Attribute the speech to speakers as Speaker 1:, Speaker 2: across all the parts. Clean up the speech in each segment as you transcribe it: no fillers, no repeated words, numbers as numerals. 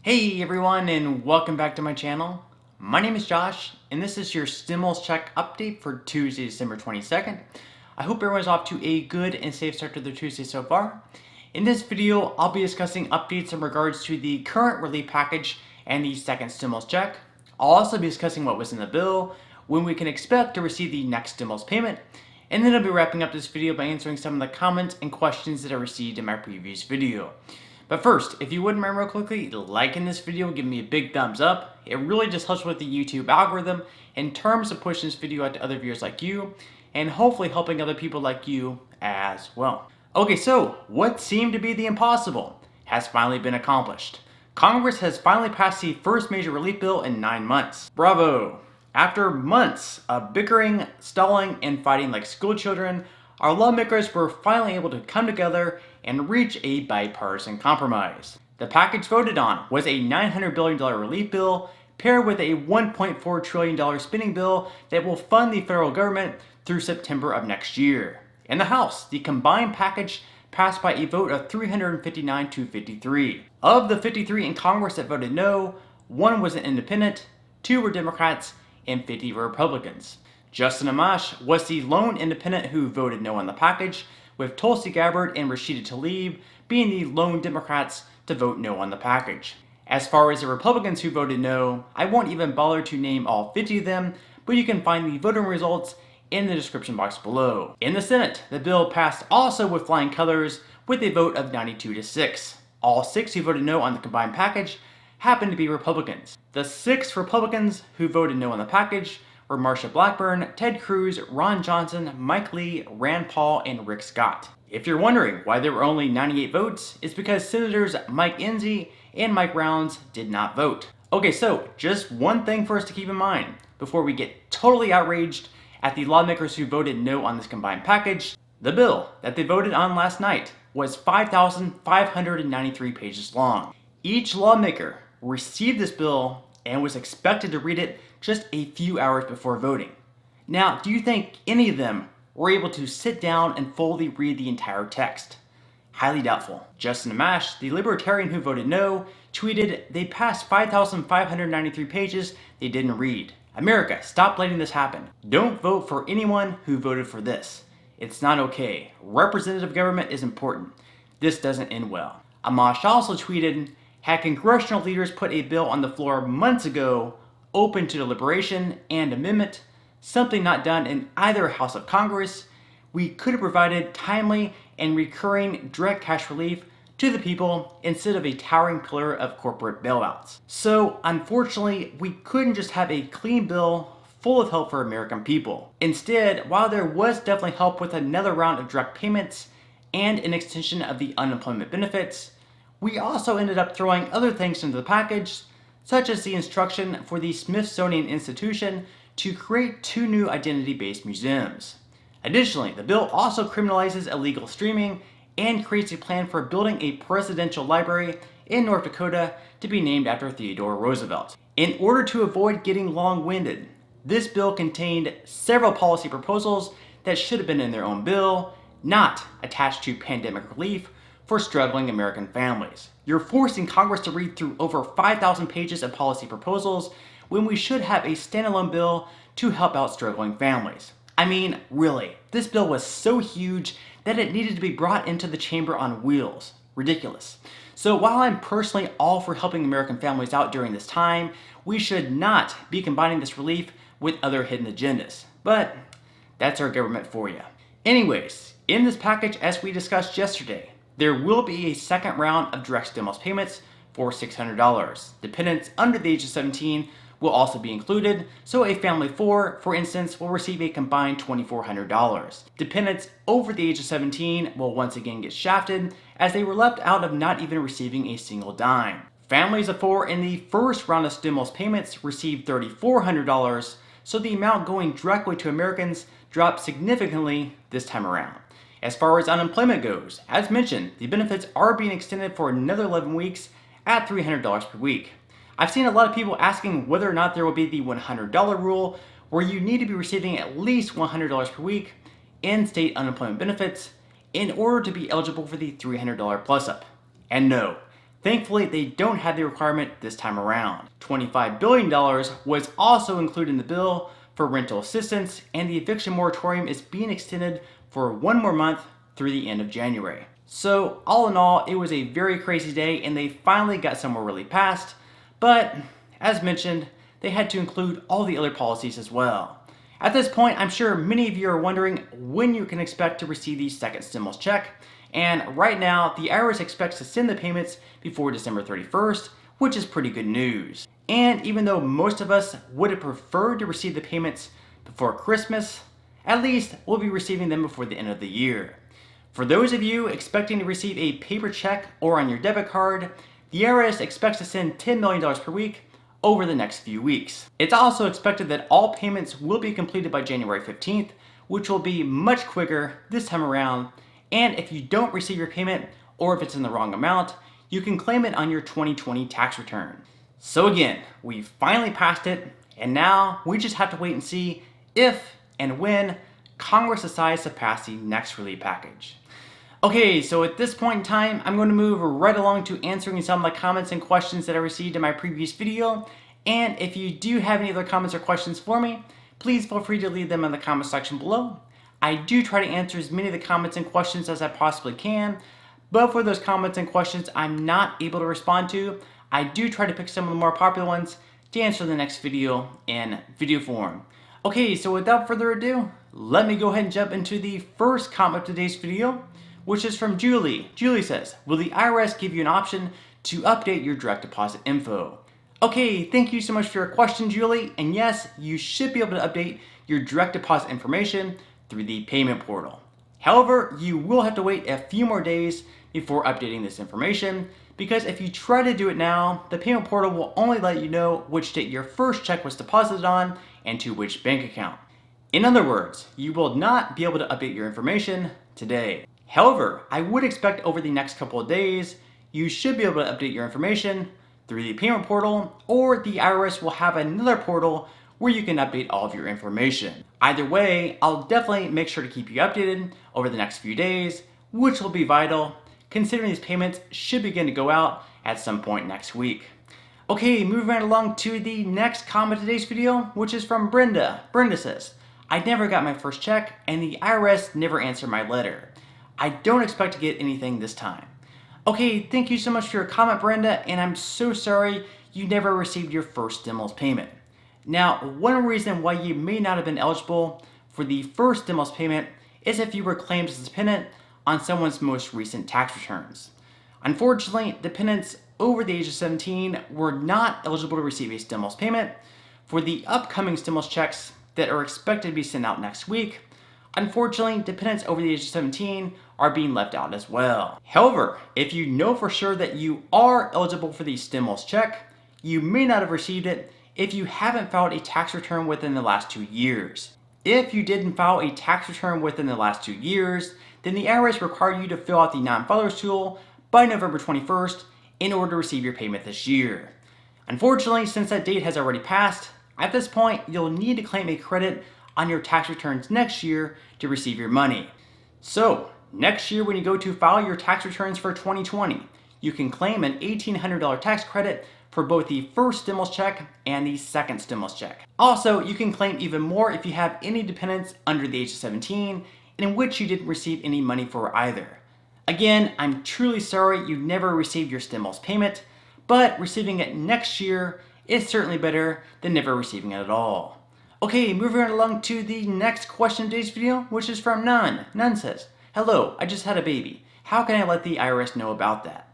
Speaker 1: Hey everyone, and welcome back to my channel. My name is Josh, and this is your stimulus check update for Tuesday, December 22nd. I hope everyone's off to a good and safe start to their Tuesday so far. In this video, I'll be discussing updates in regards to the current relief package and the second stimulus check. I'll also be discussing what was in the bill, when we can expect to receive the next stimulus payment, and then I'll be wrapping up this video by answering some of the comments and questions that I received in my previous video. But first, if you wouldn't mind real quickly, liking this video, give me a big thumbs up. It really just helps with the YouTube algorithm in terms of pushing this video out to other viewers like you, and hopefully helping other people like you as well. Okay, so what seemed to be the impossible has finally been accomplished. Congress has finally passed the first major relief bill in 9 months. Bravo! After months of bickering, stalling, and fighting like school children, our lawmakers were finally able to come together and reach a bipartisan compromise. The package voted on was a $900 billion relief bill paired with a $1.4 trillion spending bill that will fund the federal government through September of next year. In the House, the combined package passed by a vote of 359 to 53. Of the 53 in Congress that voted no, 1 was an independent, 2 were Democrats, and 50 were Republicans. Justin Amash was the lone independent who voted no on the package, with Tulsi Gabbard and Rashida Tlaib being the lone Democrats to vote no on the package. As far as the Republicans who voted no, I won't even bother to name all 50 of them, but you can find the voting results in the description box below. In the Senate, the bill passed also with flying colors with a vote of 92 to 6. All 6 who voted no on the combined package happened to be Republicans. The 6 Republicans who voted no on the package were Marsha Blackburn, Ted Cruz, Ron Johnson, Mike Lee, Rand Paul, and Rick Scott. If you're wondering why there were only 98 votes, it's because Senators Mike Enzi and Mike Rounds did not vote. Okay, so just one thing for us to keep in mind before we get totally outraged at the lawmakers who voted no on this combined package. The bill that they voted on last night was 5,593 pages long. Each lawmaker received this bill and was expected to read it just a few hours before voting. Now, do you think any of them were able to sit down and fully read the entire text? Highly doubtful. Justin Amash, the libertarian who voted no, tweeted, "They passed 5,593 pages they didn't read. America, stop letting this happen. Don't vote for anyone who voted for this. It's not okay. Representative government is important. This doesn't end well." Amash also tweeted, "Had congressional leaders put a bill on the floor months ago, open to deliberation and amendment, something not done in either House of Congress, we could have provided timely and recurring direct cash relief to the people instead of a towering pillar of corporate bailouts." So, unfortunately, we couldn't just have a clean bill full of help for American people. Instead, while there was definitely help with another round of direct payments and an extension of the unemployment benefits, we also ended up throwing other things into the package, such as the instruction for the Smithsonian Institution to create 2 new identity-based museums. Additionally, the bill also criminalizes illegal streaming and creates a plan for building a presidential library in North Dakota to be named after Theodore Roosevelt. In order to avoid getting long-winded, this bill contained several policy proposals that should have been in their own bill, not attached to pandemic relief for struggling American families. You're forcing Congress to read through over 5,000 pages of policy proposals when we should have a standalone bill to help out struggling families. I mean, really, this bill was so huge that it needed to be brought into the chamber on wheels. Ridiculous. So while I'm personally all for helping American families out during this time, we should not be combining this relief with other hidden agendas. But that's our government for you. Anyways, in this package, as we discussed yesterday, there will be a second round of direct stimulus payments for $600. Dependents under the age of 17 will also be included, so a family of 4, for instance, will receive a combined $2,400. Dependents over the age of 17 will once again get shafted, as they were left out of not even receiving a single dime. Families of 4 in the first round of stimulus payments received $3,400, so the amount going directly to Americans dropped significantly this time around. As far as unemployment goes, as mentioned, the benefits are being extended for another 11 weeks at $300 per week. I've seen a lot of people asking whether or not there will be the $100 rule, where you need to be receiving at least $100 per week in state unemployment benefits in order to be eligible for the $300 plus up. And no, Thankfully, they don't have the requirement this time around. $25 billion was also included in the bill for rental assistance, and the eviction moratorium is being extended for one more month through the end of January. So all in all, it was a very crazy day and they finally got somewhere really passed, but as mentioned, they had to include all the other policies as well. At this point, I'm sure many of you are wondering when you can expect to receive the second stimulus check, and right now, the IRS expects to send the payments before December 31st, which is pretty good news. And even though most of us would have preferred to receive the payments before Christmas, at least we'll be receiving them before the end of the year. For those of you expecting to receive a paper check or on your debit card, the IRS expects to send $10 million per week over the next few weeks. It's also expected that all payments will be completed by January 15th, which will be much quicker this time around. And if you don't receive your payment, or if it's in the wrong amount, you can claim it on your 2020 tax return. So again, we finally passed it, and now we just have to wait and see if and when Congress decides to pass the next relief package. Okay, so at this point in time, I'm going to move right along to answering some of the comments and questions that I received in my previous video. And if you do have any other comments or questions for me, please feel free to leave them in the comment section below. I do try to answer as many of the comments and questions as I possibly can, but for those comments and questions I'm not able to respond to, I do try to pick some of the more popular ones to answer in the next video in video form. Okay, so without further ado, let me go ahead and jump into the first comment of today's video, which is from Julie. Julie says, will the IRS give you an option to update your direct deposit info? Okay, thank you so much for your question, Julie, and yes, you should be able to update your direct deposit information through the payment portal. However, you will have to wait a few more days before updating this information, because if you try to do it now, the payment portal will only let you know which date your first check was deposited on and to which bank account. In other words, you will not be able to update your information today. However, I would expect over the next couple of days, you should be able to update your information through the payment portal, or the IRS will have another portal where you can update all of your information. Either way, I'll definitely make sure to keep you updated over the next few days, which will be vital considering these payments should begin to go out at some point next week. Okay, moving right along to the next comment of today's video, which is from Brenda. Brenda says, I never got my first check and the IRS never answered my letter. I don't expect to get anything this time. Okay, thank you so much for your comment, Brenda, and I'm so sorry you never received your first stimulus payment. Now, one reason why you may not have been eligible for the first stimulus payment is if you were claimed as a dependent on someone's most recent tax returns. Unfortunately, dependents over the age of 17 were not eligible to receive a stimulus payment. For the upcoming stimulus checks that are expected to be sent out next week, unfortunately, dependents over the age of 17 are being left out as well. However, if you know for sure that you are eligible for the stimulus check, you may not have received it if you haven't filed a tax return within the last 2 years. If you didn't file a tax return within the last 2 years, then the IRS required you to fill out the non-filers tool by November 21st in order to receive your payment this year. Unfortunately, since that date has already passed, at this point, you'll need to claim a credit on your tax returns next year to receive your money. So, next year when you go to file your tax returns for 2020, you can claim an $1,800 tax credit for both the first stimulus check and the second stimulus check. Also, you can claim even more if you have any dependents under the age of 17 in which you didn't receive any money for either. Again, I'm truly sorry you never received your stimulus payment, but receiving it next year is certainly better than never receiving it at all. Okay, moving right along to the next question of today's video, which is from Nun. Nun says, hello, I just had a baby. How can I let the IRS know about that?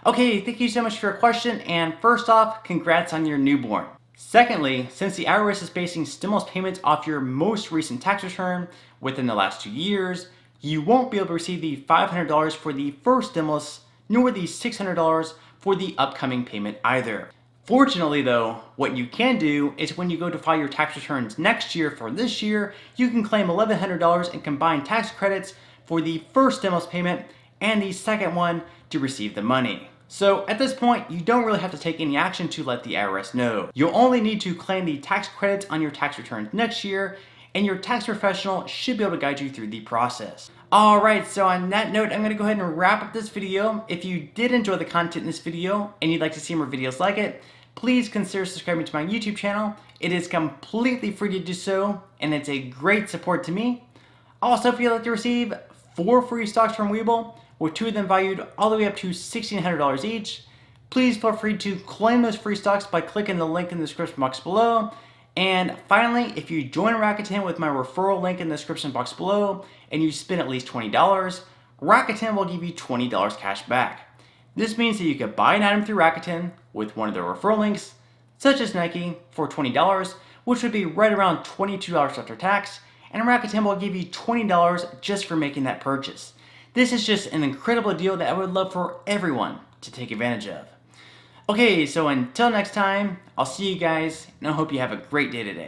Speaker 1: Okay, thank you so much for your question, and first off, congrats on your newborn. Secondly, since the IRS is basing stimulus payments off your most recent tax return within the last 2 years, you won't be able to receive the $500 for the first stimulus, nor the $600 for the upcoming payment either. Fortunately though, what you can do is when you go to file your tax returns next year for this year, you can claim $1,100 in combined tax credits for the first stimulus payment and the second one to receive the money. So at this point, you don't really have to take any action to let the IRS know. You'll only need to claim the tax credits on your tax returns next year, and your tax professional should be able to guide you through the process. Alright, so on that note, I'm going to go ahead and wrap up this video. If you did enjoy the content in this video and you'd like to see more videos like it, please consider subscribing to my YouTube channel. It is completely free to do so, and it's a great support to me. Also, if you'd like to receive 4 free stocks from Webull, with 2 of them valued all the way up to $1,600 each, please feel free to claim those free stocks by clicking the link in the description box below. And finally, if you join Rakuten with my referral link in the description box below and you spend at least $20, Rakuten will give you $20 cash back. This means that you could buy an item through Rakuten with one of their referral links, such as Nike, for $20, which would be right around $22 after tax, and Rakuten will give you $20 just for making that purchase. This is just an incredible deal that I would love for everyone to take advantage of. Okay, so until next time, I'll see you guys, and I hope you have a great day today.